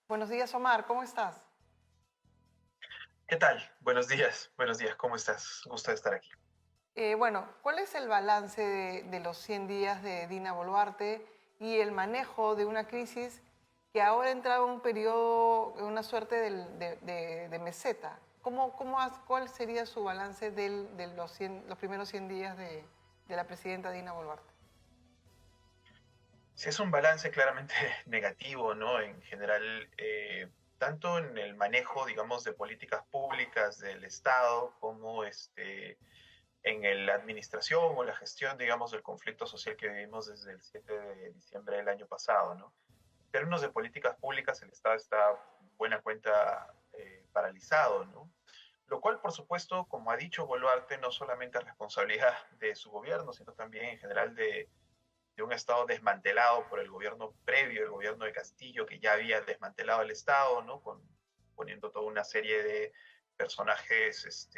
Buenos días, Omar, ¿cómo estás? ¿Qué tal? Buenos días, ¿cómo estás? Gusto de estar aquí. ¿Cuál es el balance de los 100 días de Dina Boluarte y el manejo de una crisis que ahora ha entrado en un periodo, en una suerte de meseta? ¿Cuál sería su balance de los primeros 100 días de la presidenta Dina Boluarte? Sí, es un balance claramente negativo, ¿no? En general, tanto en el manejo, digamos, de políticas públicas del Estado, como la administración o la gestión, digamos, del conflicto social que vivimos desde el 7 de diciembre del año pasado, ¿no? En términos de políticas públicas, el Estado está, buena cuenta, paralizado, ¿no? Lo cual, por supuesto, como ha dicho Boluarte, no solamente es responsabilidad de su gobierno, sino también en general de un Estado desmantelado por el gobierno previo, el gobierno de Castillo, que ya había desmantelado el Estado, ¿no? Poniendo toda una serie de personajes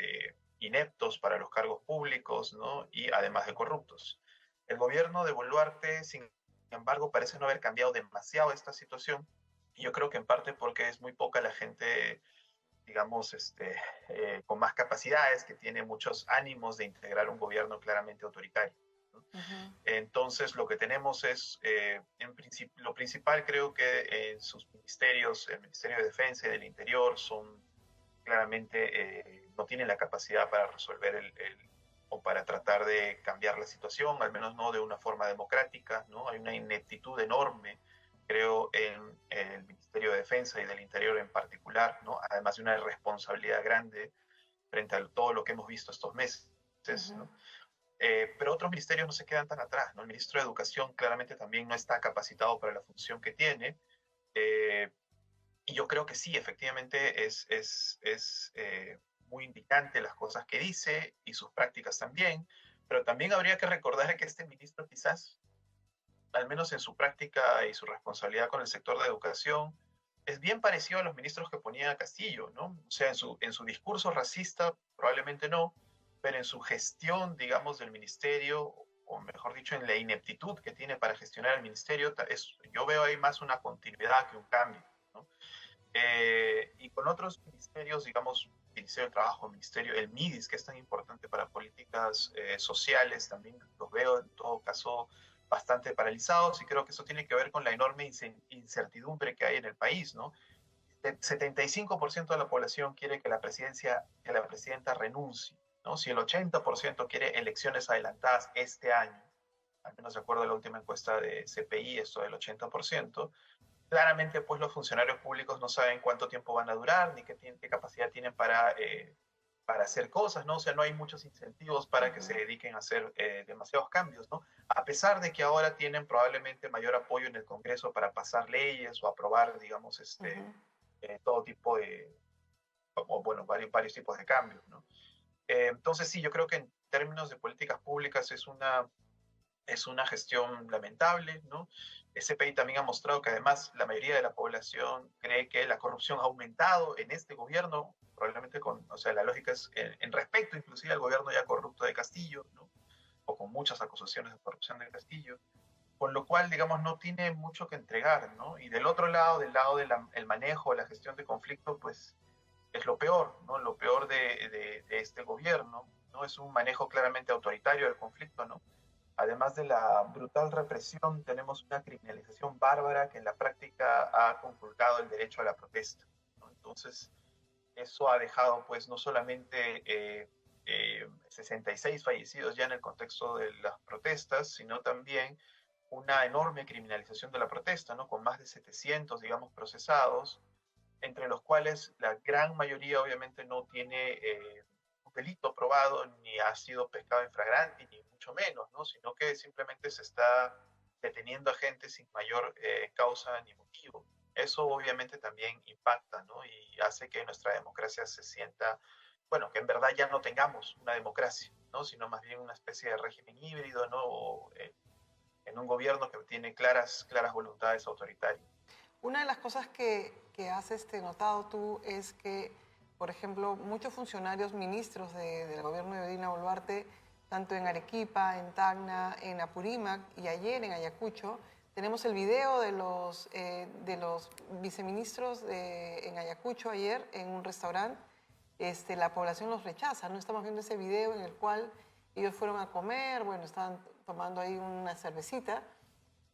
ineptos para los cargos públicos, ¿no? Y además de corruptos. El gobierno de Boluarte, sin embargo, parece no haber cambiado demasiado esta situación. Y yo creo que en parte porque es muy poca la gente, digamos, con más capacidades, que tiene muchos ánimos de integrar un gobierno claramente autoritario, ¿no? Ujú. Entonces, lo que tenemos es, lo principal creo que en sus ministerios, el Ministerio de Defensa y del Interior, son claramente, no tienen la capacidad para resolver o para tratar de cambiar la situación, al menos no de una forma democrática, ¿no? Hay una ineptitud enorme, creo, en el Ministerio de Defensa y del Interior en particular, ¿no? Además de una responsabilidad grande frente a todo lo que hemos visto estos meses, Ujú. ¿no? Pero otros ministerios no se quedan tan atrás, ¿no? El ministro de Educación claramente también no está capacitado para la función que tiene. eh, y yo creo que sí, efectivamente es muy indicante las cosas que dice y sus prácticas también, pero también habría que recordar que este ministro quizás, al menos en su práctica y su responsabilidad con el sector de educación, es bien parecido a los ministros que ponía Castillo, ¿no? O sea, en su discurso racista probablemente no, pero en su gestión, digamos, del ministerio, o mejor dicho, en la ineptitud que tiene para gestionar el ministerio, yo veo ahí más una continuidad que un cambio, ¿no? Y con otros ministerios, digamos, Ministerio del Trabajo, Ministerio, el MIDIS, que es tan importante para políticas sociales, también los veo en todo caso bastante paralizados y creo que eso tiene que ver con la enorme incertidumbre que hay en el país, ¿no? El 75% de la población quiere que la presidenta renuncie, ¿no? Si el 80% quiere elecciones adelantadas este año, al menos de acuerdo a la última encuesta de CPI, esto del 80%, claramente, pues los funcionarios públicos no saben cuánto tiempo van a durar, ni qué capacidad tienen para hacer cosas, ¿no? O sea, no hay muchos incentivos para que se Ujú. dediquen a hacer demasiados cambios, ¿no? A pesar de que ahora tienen probablemente mayor apoyo en el Congreso para pasar leyes o aprobar, digamos, Ujú. todo tipo o bueno, varios tipos de cambios, ¿no? Entonces, sí, yo creo que en términos de políticas públicas es una gestión lamentable, ¿no? Ese país también ha mostrado que además la mayoría de la población cree que la corrupción ha aumentado en este gobierno, probablemente o sea, la lógica es en respecto inclusive al gobierno ya corrupto de Castillo, ¿no? O con muchas acusaciones de corrupción de Castillo, con lo cual, digamos, no tiene mucho que entregar, ¿no? Y del otro lado, del lado del manejo, la gestión de conflicto, pues es lo peor, ¿no? Lo peor de este gobierno, ¿no? Es un manejo claramente autoritario del conflicto, ¿no? Además de la brutal represión, tenemos una criminalización bárbara que en la práctica ha conculcado el derecho a la protesta, ¿no? Entonces, eso ha dejado, pues, no solamente 66 fallecidos ya en el contexto de las protestas, sino también una enorme criminalización de la protesta, ¿no? Con más de 700, digamos, procesados, entre los cuales la gran mayoría obviamente no tiene un delito probado, ni ha sido pescado en flagrante, ni mucho menos, ¿no? Sino que simplemente se está deteniendo a gente sin mayor causa ni motivo. Eso obviamente también impacta, ¿no? Y hace que nuestra democracia se sienta, bueno, que en verdad ya no tengamos una democracia, ¿no? Sino más bien una especie de régimen híbrido, ¿no? O, en un gobierno que tiene claras voluntades autoritarias. Una de las cosas que has notado tú es que, por ejemplo, muchos funcionarios ministros del gobierno de Dina Boluarte, tanto en Arequipa, en Tacna, en Apurímac y ayer en Ayacucho, Tenemos el video de los viceministros en Ayacucho ayer en un restaurante. La población los rechaza, ¿no? Estamos viendo ese video en el cual ellos fueron a comer, bueno, estaban tomando ahí una cervecita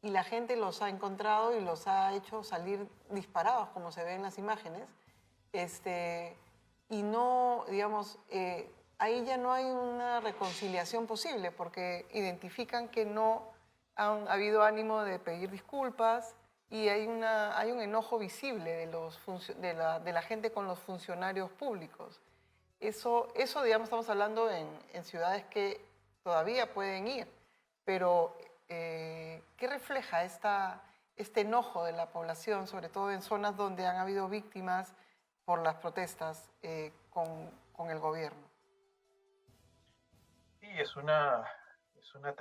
y la gente los ha encontrado y los ha hecho salir disparados, como se ve en las imágenes. Y no, digamos, ahí ya no hay una reconciliación posible porque identifican que no han habido ánimo de pedir disculpas y hay un enojo visible de la gente con los funcionarios públicos. Eso, digamos, estamos hablando en ciudades que todavía pueden ir, pero ¿qué refleja este enojo de la población, sobre todo en zonas donde han habido víctimas por las protestas con el gobierno? Sí,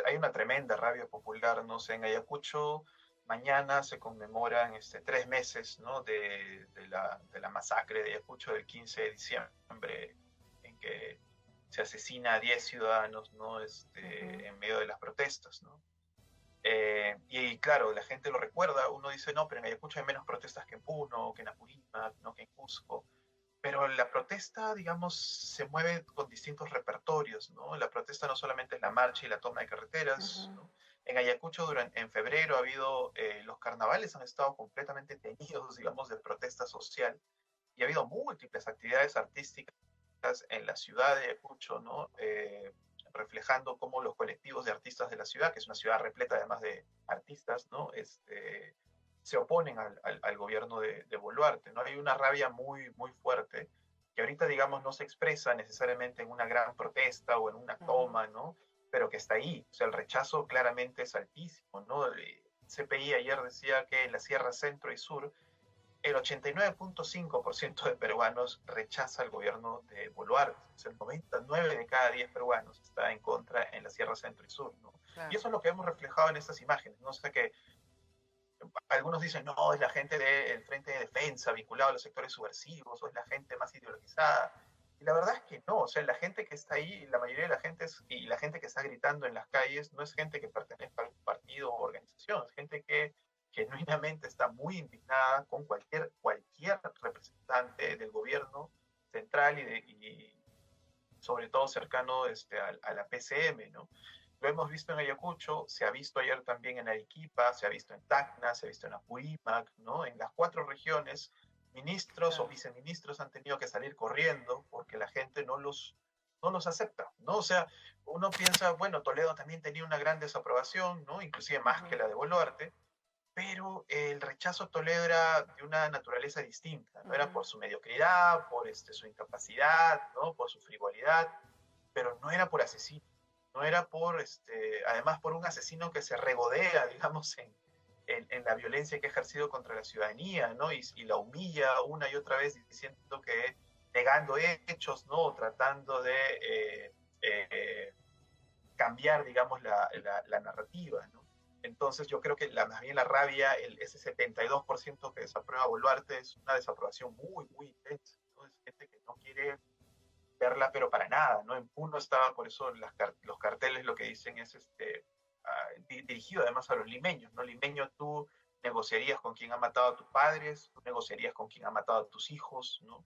hay una tremenda rabia popular, no sé, en Ayacucho mañana se conmemoran 3 meses, ¿no? de la masacre de Ayacucho del 15 de diciembre, en que se asesina a 10 ciudadanos, ¿no? En medio de las protestas, ¿no? Y claro, la gente lo recuerda, uno dice, no, pero en Ayacucho hay menos protestas que en Puno, que en Apurímac, ¿no? Que en Cusco. Pero la protesta, digamos, se mueve con distintos repertorios, ¿no? La protesta no solamente es la marcha y la toma de carreteras, ¿no? En Ayacucho, en febrero, ha habido, los carnavales han estado completamente teñidos, digamos, de protesta social, y ha habido múltiples actividades artísticas en la ciudad de Ayacucho, ¿no? Reflejando cómo los colectivos de artistas de la ciudad, que es una ciudad repleta además de artistas, ¿no? Se oponen al gobierno de Boluarte, ¿no? Hay una rabia muy, muy fuerte que ahorita, digamos, no se expresa necesariamente en una gran protesta o en una toma, ¿no? Pero que está ahí. O sea, el rechazo claramente es altísimo, ¿no? El CPI ayer decía que en la Sierra Centro y Sur el 89.5% de peruanos rechaza el gobierno de Boluarte. O sea, el 99 de cada 10 peruanos está en contra en la Sierra Centro y Sur, ¿no? Claro. Y eso es lo que hemos reflejado en estas imágenes, ¿no? O sea, que algunos dicen, no, es la gente del Frente de Defensa vinculado a los sectores subversivos, o es la gente más ideologizada. Y la verdad es que no, o sea, la gente que está ahí, la mayoría de la gente y la gente que está gritando en las calles, no es gente que pertenezca a algún partido o organización, es gente que genuinamente está muy indignada con cualquier representante del gobierno central y sobre todo cercano a la PCM, ¿no? Lo hemos visto en Ayacucho, se ha visto ayer también en Arequipa, se ha visto en Tacna, se ha visto en Apurímac, ¿no? En las 4 regiones, ministros o viceministros han tenido que salir corriendo porque la gente no los acepta, ¿no? O sea, uno piensa, bueno, Toledo también tenía una gran desaprobación, ¿no? Inclusive más que la de Boluarte, pero el rechazo a Toledo era de una naturaleza distinta, no era por su mediocridad, por su incapacidad, ¿no? Por su frivolidad, pero no era por asesino, no era por, además por un asesino que se regodea, digamos, en la violencia que ha ejercido contra la ciudadanía, ¿no? Y la humilla una y otra vez diciendo que, negando hechos, ¿no? Tratando de cambiar, digamos, la narrativa, ¿no? Entonces yo creo que más bien la rabia, ese 72% que desaprueba Boluarte es una desaprobación muy, muy intensa, ¿no? Es gente que no quiere verla, pero para nada, ¿no? En Puno estaba, por eso los carteles lo que dicen es dirigido además a los limeños, ¿no? Limeño, tú negociarías con quien ha matado a tus padres, tú negociarías con quien ha matado a tus hijos, ¿no?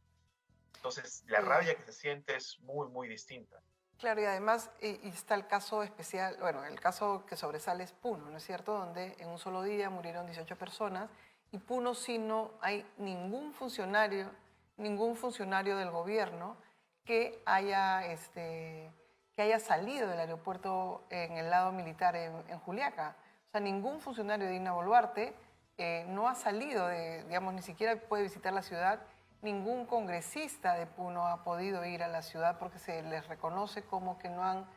Entonces la rabia que se siente es muy, muy distinta. Claro, y además y está el caso especial, bueno, el caso que sobresale es Puno, ¿no es cierto? Donde en un solo día murieron 18 personas y Puno sí no hay ningún funcionario del gobierno que haya salido del aeropuerto en el lado militar en Juliaca. O sea, ningún funcionario de Dina Boluarte no ha salido digamos, ni siquiera puede visitar la ciudad. Ningún congresista de Puno ha podido ir a la ciudad porque se les reconoce como que no han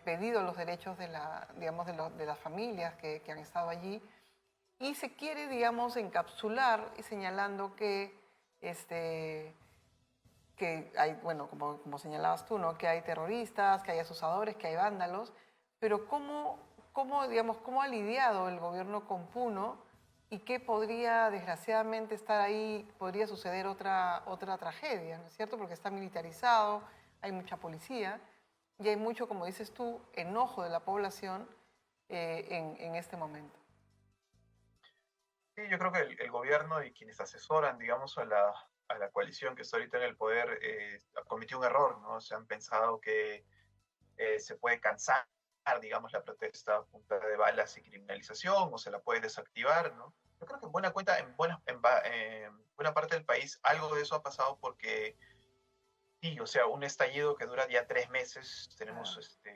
pedido los derechos de las familias que han estado allí. Y se quiere, digamos, encapsular y señalando que hay, bueno, como señalabas tú, ¿no? Que hay terroristas, que hay asusadores, que hay vándalos, pero ¿cómo ha lidiado el gobierno con Puno y qué podría, desgraciadamente, estar ahí, podría suceder otra tragedia, ¿no es cierto? Porque está militarizado, hay mucha policía y hay mucho, como dices tú, enojo de la población en este momento. Sí, yo creo que el gobierno y quienes asesoran, digamos, a la coalición que está ahorita en el poder, cometió un error, ¿no? Se han pensado que se puede cansar, digamos, la protesta a punta de balas y criminalización, o se la puede desactivar, ¿no? Yo creo que en buena cuenta, en buena parte del país, algo de eso ha pasado porque, sí, o sea, un estallido que dura ya 3 meses, tenemos Ah,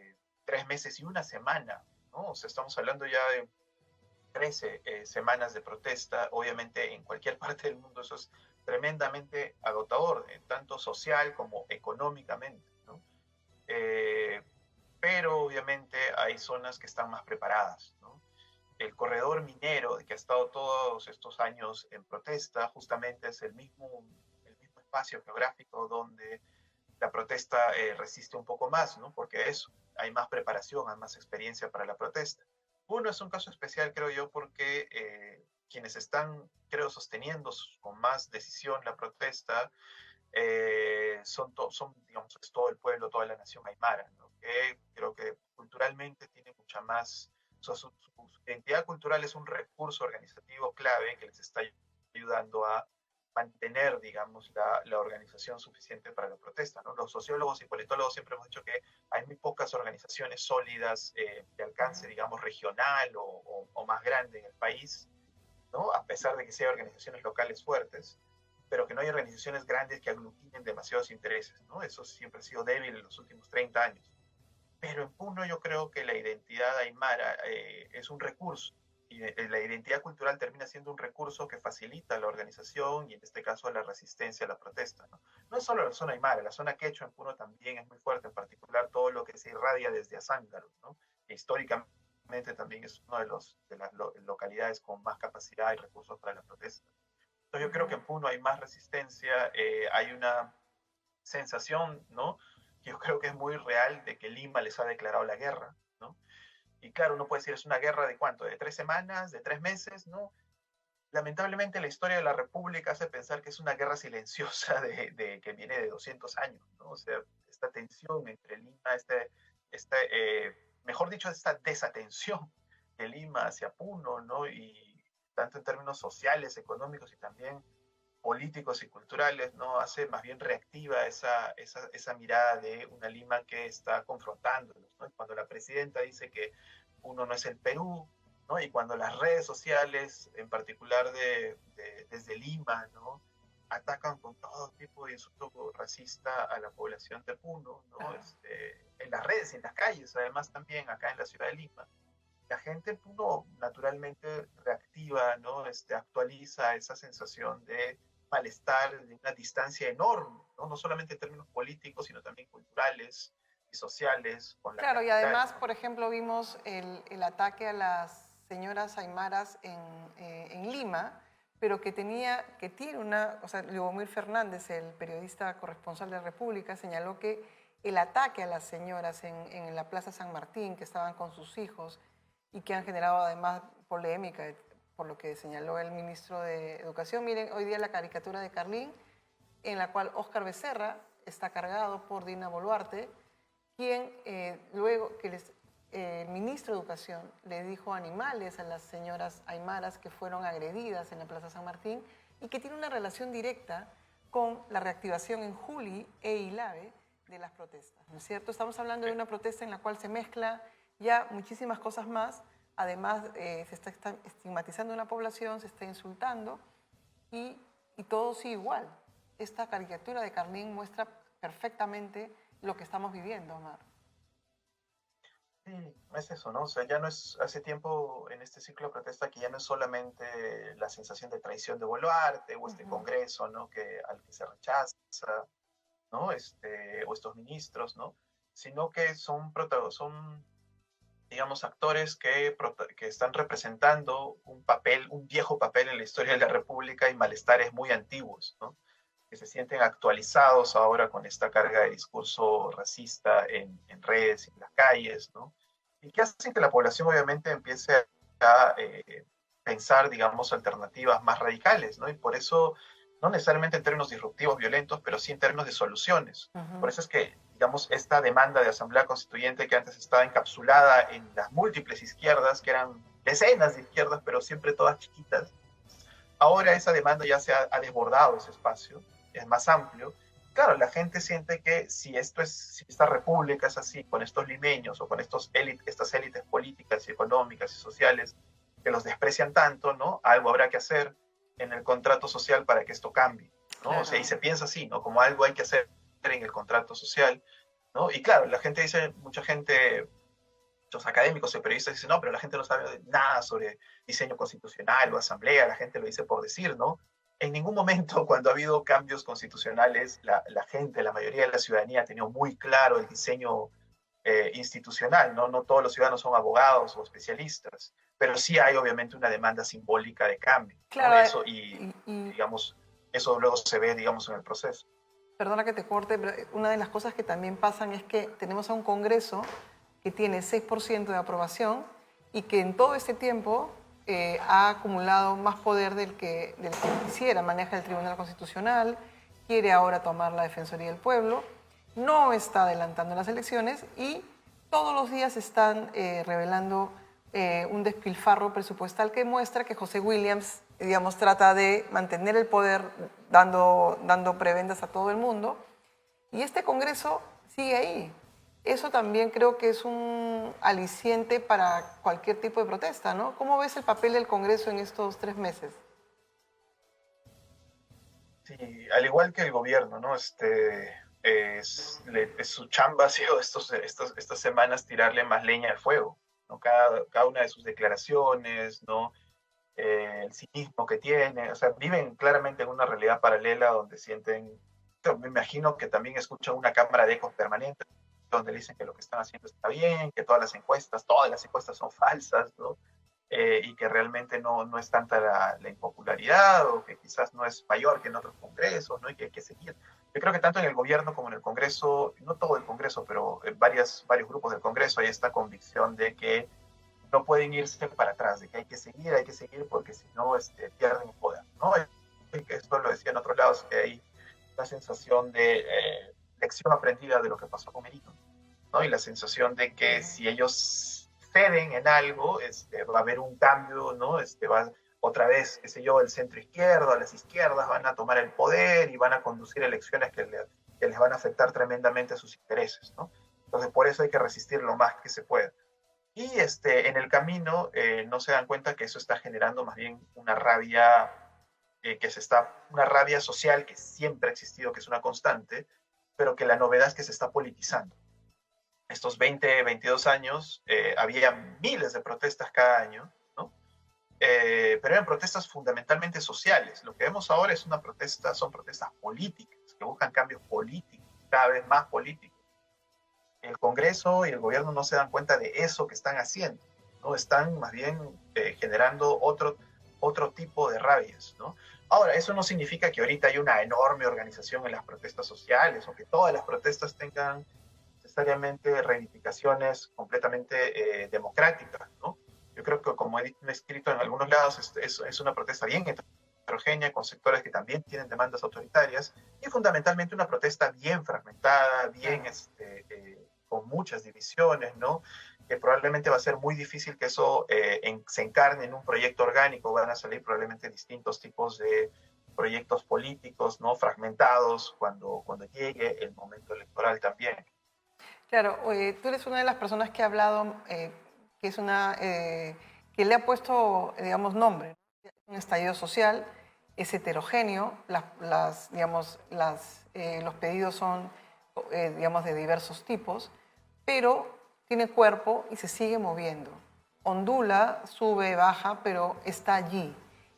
3 meses y una semana, ¿no? O sea, estamos hablando ya de 13 semanas de protesta. Obviamente en cualquier parte del mundo eso es tremendamente agotador, tanto social como económicamente, ¿no? Eh, pero obviamente hay zonas que están más preparadas, ¿no? El corredor minero, que ha estado todos estos años en protesta, justamente es el mismo espacio geográfico donde la protesta resiste un poco más, ¿no? Porque eso, hay más preparación, hay más experiencia para la protesta. Uno es un caso especial, creo yo, porque quienes están, creo, sosteniendo con más decisión la protesta son, digamos, es todo el pueblo, toda la nación aymara, ¿no? Que creo que culturalmente tiene mucha más, o sea, su identidad cultural es un recurso organizativo clave que les está ayudando a mantener, digamos, la organización suficiente para la protesta, ¿no? Los sociólogos y politólogos siempre hemos dicho que hay muy pocas organizaciones sólidas de alcance, digamos, regional o más grande en el país, ¿no? A pesar de que sí hay organizaciones locales fuertes, pero que no hay organizaciones grandes que aglutinen demasiados intereses, ¿no? Eso siempre ha sido débil en los últimos 30 años. Pero en Puno yo creo que la identidad aymara es un recurso, y la identidad cultural termina siendo un recurso que facilita la organización y en este caso la resistencia a la protesta, ¿no? No es solo la zona aymara, la zona quechua en Puno también es muy fuerte, en particular todo lo que se irradia desde Azángaro, ¿no? Que históricamente también es una de las localidades con más capacidad y recursos para la protesta. Entonces yo creo que ujú. en Puno hay más resistencia, hay una sensación, ¿no? Que yo creo que es muy real de que Lima les ha declarado la guerra, ¿no? Y claro, uno puede decir, es una guerra de cuánto, de 3 semanas, de 3 meses, ¿no? Lamentablemente la historia de la República hace pensar que es una guerra silenciosa que viene de 200 años, ¿no? O sea, esta tensión entre Lima, mejor dicho, esta desatención de Lima hacia Puno, ¿no? Y tanto en términos sociales, económicos y también políticos y culturales, ¿no? Hace más bien reactiva esa mirada de una Lima que está confrontándolos, ¿no? Y cuando la presidenta dice que uno no es el Perú, ¿no? Y cuando las redes sociales, en particular desde Lima, ¿no? Atacan con todo tipo de insulto racista a la población de Puno, ¿no? Ah. En las redes y en las calles, además también acá en la ciudad de Lima la gente pudo naturalmente reactiva, ¿no? Actualiza esa sensación de malestar, de una distancia enorme, ¿no? No solamente en términos políticos, sino también culturales y sociales con la Claro, y capital, además, ¿no? por ejemplo, vimos el ataque a las señoras aymaras en Lima, pero que tiene una, o sea, Lubomir Fernández, el periodista corresponsal de la República, señaló que el ataque a las señoras en la Plaza San Martín, que estaban con sus hijos y que han generado además polémica, por lo que señaló el ministro de Educación. Miren, hoy día la caricatura de Carlín, en la cual Óscar Becerra está cargado por Dina Boluarte, quien luego que el ministro de Educación le dijo animales a las señoras aymaras que fueron agredidas en la Plaza San Martín y que tiene una relación directa con la reactivación en Juli e Ilave de las protestas, ¿no es cierto? Estamos hablando de una protesta en la cual se mezcla ya muchísimas cosas más, además se está estigmatizando a una población, se está insultando y, y todo sigue igual. Esta caricatura de Carlín muestra perfectamente lo que estamos viviendo, Omar. Sí, es eso, ¿no? O sea, ya no es, hace tiempo en este ciclo de protesta que ya no es solamente la sensación de traición de Boluarte o este Ujú. Congreso, ¿no? Al que se rechaza, ¿no? O estos ministros, ¿no? Sino que son digamos, actores que están representando un viejo papel en la historia de la República y malestares muy antiguos, ¿no? Que se sienten actualizados ahora con esta carga de discurso racista en redes, en las calles, ¿no? Y que hacen que la población obviamente empiece a pensar, digamos, alternativas más radicales, ¿no? Y por eso, no necesariamente en términos disruptivos, violentos, pero sí en términos de soluciones. Por Ujú. eso es que, digamos, esta demanda de asamblea constituyente que antes estaba encapsulada en las múltiples izquierdas, que eran decenas de izquierdas, pero siempre todas chiquitas, ahora esa demanda ya ha desbordado ese espacio, es más amplio. Claro, la gente siente que si esta república es así, con estos limeños o con estas élites políticas y económicas y sociales que los desprecian tanto, ¿no? Algo habrá que hacer en el contrato social para que esto cambie, ¿no? Claro. O sea, y se piensa así, ¿no? Como algo hay que hacer en el contrato social, ¿no? Y claro, la gente dice, mucha gente, los académicos y periodistas dicen, no, pero la gente no sabe nada sobre diseño constitucional o asamblea, la gente lo dice por decir, ¿no? En ningún momento, cuando ha habido cambios constitucionales, la gente, la mayoría de la ciudadanía ha tenido muy claro el diseño institucional, ¿no? No todos los ciudadanos son abogados o especialistas, pero sí hay obviamente una demanda simbólica de cambio, Claro, ¿no? Eso, digamos, eso luego se ve, digamos, en el proceso. Perdona que te corte, pero una de las cosas que también pasan es que tenemos a un Congreso que tiene 6% de aprobación y que en todo este tiempo ha acumulado más poder del que quisiera. Maneja el Tribunal Constitucional, quiere ahora tomar la Defensoría del Pueblo, no está adelantando las elecciones y todos los días están revelando un despilfarro presupuestal que muestra que José Williams, digamos, trata de mantener el poder dando prebendas a todo el mundo. Y este Congreso sigue ahí. Eso también creo que es un aliciente para cualquier tipo de protesta, ¿no? ¿Cómo ves el papel del Congreso en estos 3 meses? Sí, al igual que el gobierno, ¿no? Su chamba ha sido estas semanas tirarle más leña al fuego, ¿no? Cada una de sus declaraciones, ¿no? El cinismo que tiene, o sea, viven claramente en una realidad paralela donde sienten, me imagino que también escuchan una cámara de ecos permanente, donde dicen que lo que están haciendo está bien, que todas las encuestas son falsas, ¿no? Y que realmente no es tanta la impopularidad o que quizás no es mayor que en otros congresos, ¿no? Y que hay que seguir. Yo creo que tanto en el gobierno como en el Congreso, no todo el Congreso, pero en varios grupos del Congreso hay esta convicción de que no pueden irse para atrás, de que hay que seguir porque si no pierden el poder, ¿no? Y que esto lo decía en otros lados, que hay la sensación de lección aprendida de lo que pasó con Merino, ¿no? Y la sensación de que si ellos ceden en algo, va a haber un cambio, ¿no? Va otra vez, qué sé yo, el centro izquierdo, las izquierdas van a tomar el poder y van a conducir elecciones que les van a afectar tremendamente a sus intereses, ¿no? Entonces, por eso hay que resistir lo más que se pueda. Y en el camino no se dan cuenta que eso está generando más bien una rabia, una rabia social que siempre ha existido, que es una constante, pero que la novedad es que se está politizando. Estos 20, 22 años había miles de protestas cada año, ¿no? Pero eran protestas fundamentalmente sociales. Lo que vemos ahora son protestas políticas, que buscan cambios políticos, cada vez más políticos. El Congreso y el gobierno no se dan cuenta de eso que están haciendo, ¿no? Están más bien generando otro tipo de rabias, ¿no? Ahora, eso no significa que ahorita hay una enorme organización en las protestas sociales o que todas las protestas tengan necesariamente reivindicaciones completamente democráticas, ¿no? Yo creo que, como he escrito en algunos lados, es una protesta bien heterogénea, con sectores que también tienen demandas autoritarias, y fundamentalmente una protesta bien fragmentada, bien con muchas divisiones, ¿no? Que probablemente va a ser muy difícil que eso se encarne en un proyecto orgánico, van a salir probablemente distintos tipos de proyectos políticos, ¿no? Fragmentados cuando llegue el momento electoral también. Claro, tú eres una de las personas que ha hablado, que le ha puesto, digamos, nombre. Un estallido social, es heterogéneo, los pedidos son, digamos, de diversos tipos, pero tiene cuerpo y se sigue moviendo. Ondula, sube, baja, pero está allí.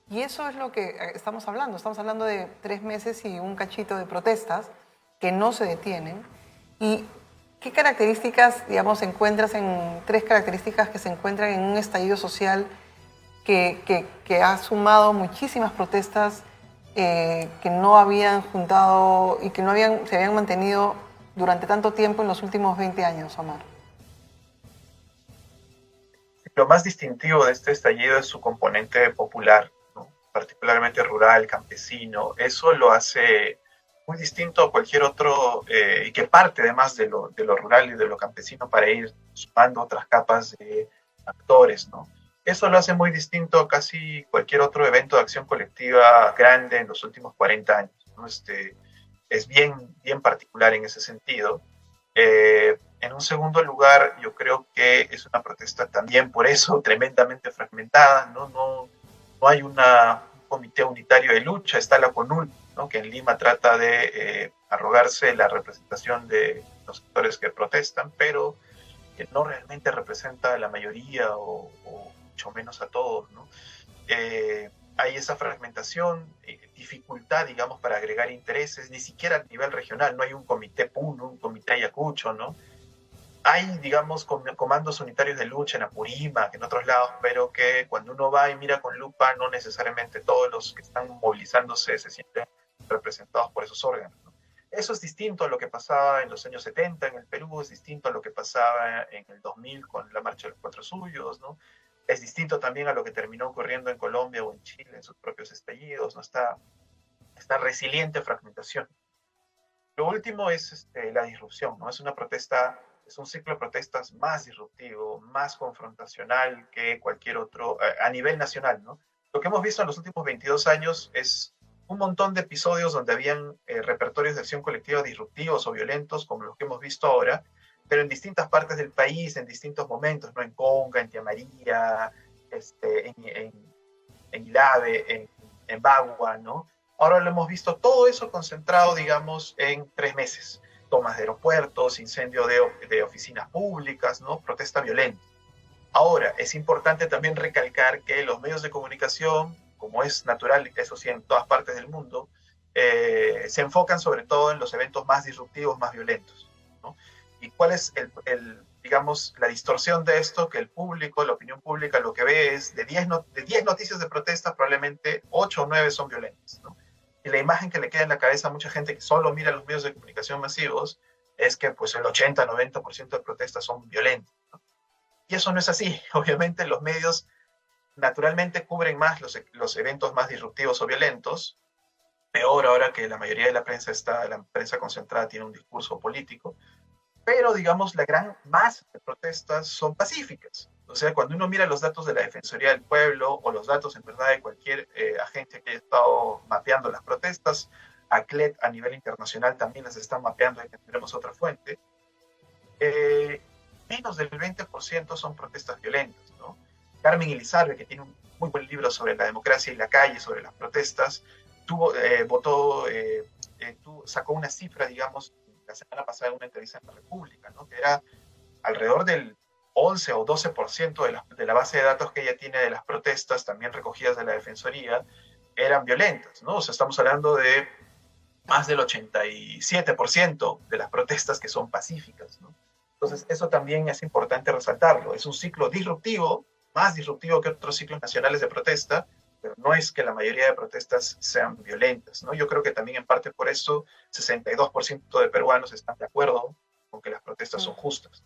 Y eso es lo que estamos hablando. Estamos hablando de 3 meses y un cachito de protestas que no se detienen. ¿Y qué características, digamos, encuentras en 3 características que se encuentran en un estallido social que ha sumado muchísimas protestas que no habían juntado y que se habían mantenido durante tanto tiempo en los últimos 20 años, Omar? Lo más distintivo de este estallido es su componente popular, ¿no? Particularmente rural, campesino. Eso lo hace muy distinto a cualquier otro, y que parte además de lo rural y de lo campesino para ir sumando otras capas de actores, ¿no? Eso lo hace muy distinto a casi cualquier otro evento de acción colectiva grande en los últimos 40 años, ¿no? Es bien particular en ese sentido. En un segundo lugar, yo creo que es una protesta también por eso tremendamente fragmentada, ¿no? No hay un comité unitario de lucha, está la CONUL, ¿no? Que en Lima trata de arrogarse la representación de los sectores que protestan, pero que no realmente representa a la mayoría o mucho menos a todos, ¿no? Hay esa fragmentación, dificultad, digamos, para agregar intereses, ni siquiera a nivel regional, no hay un comité Puno, un comité Ayacucho, ¿no? Hay, digamos, comandos unitarios de lucha en Apurímac, en otros lados, pero que cuando uno va y mira con lupa, no necesariamente todos los que están movilizándose se sienten representados por esos órganos, ¿no? Eso es distinto a lo que pasaba en los años 70 en el Perú, es distinto a lo que pasaba en el 2000 con la Marcha de los Cuatro Suyos, ¿no? Es distinto también a lo que terminó ocurriendo en Colombia o en Chile en sus propios estallidos, ¿no? Esta resiliente fragmentación. Lo último es la disrupción, ¿no? Es una protesta, es un ciclo de protestas más disruptivo, más confrontacional que cualquier otro a nivel nacional, ¿no? Lo que hemos visto en los últimos 22 años es un montón de episodios donde habían repertorios de acción colectiva disruptivos o violentos, como los que hemos visto ahora, pero en distintas partes del país, en distintos momentos, ¿no? En Conga, en Tía María, en Ilave, en Bagua, ¿no? Ahora lo hemos visto todo eso concentrado, digamos, en 3 meses. Tomas de aeropuertos, incendio de oficinas públicas, ¿no? Protesta violenta. Ahora, es importante también recalcar que los medios de comunicación, como es natural, eso sí, en todas partes del mundo, se enfocan sobre todo en los eventos más disruptivos, más violentos, ¿no? ¿Y cuál es digamos, la distorsión de esto? Que el público, la opinión pública, lo que ve es de 10 noticias de protesta, probablemente 8 o 9 son violentas, ¿no? Y la imagen que le queda en la cabeza a mucha gente que solo mira los medios de comunicación masivos es que pues el 80-90% de protestas son violentas, ¿no? Y eso no es así. Obviamente los medios naturalmente cubren más los eventos más disruptivos o violentos, peor ahora que la mayoría de la prensa concentrada tiene un discurso político, pero digamos la gran masa de protestas son pacíficas. O sea, cuando uno mira los datos de la Defensoría del Pueblo o los datos en verdad de cualquier agencia que haya estado mapeando las protestas, ACLED a nivel internacional también las están mapeando, ahí tendremos otra fuente, eh, menos del 20% son protestas violentas, ¿no? Carmen Elizalde, que tiene un muy buen libro sobre la democracia y la calle, sobre las protestas, sacó una cifra, digamos, la semana pasada en una entrevista en la República, ¿no? Que era alrededor del 11 o 12% de la base de datos que ella tiene de las protestas, también recogidas de la Defensoría, eran violentas, ¿no? O sea, estamos hablando de más del 87% de las protestas que son pacíficas, ¿no? Entonces, eso también es importante resaltarlo. Es un ciclo disruptivo, más disruptivo que otros ciclos nacionales de protesta, pero no es que la mayoría de protestas sean violentas, ¿no? Yo creo que también en parte por eso 62% de peruanos están de acuerdo con que las protestas son justas.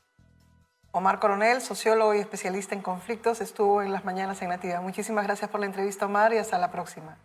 Omar Coronel, sociólogo y especialista en conflictos, estuvo en las mañanas en Nativa. Muchísimas gracias por la entrevista, Omar, y hasta la próxima.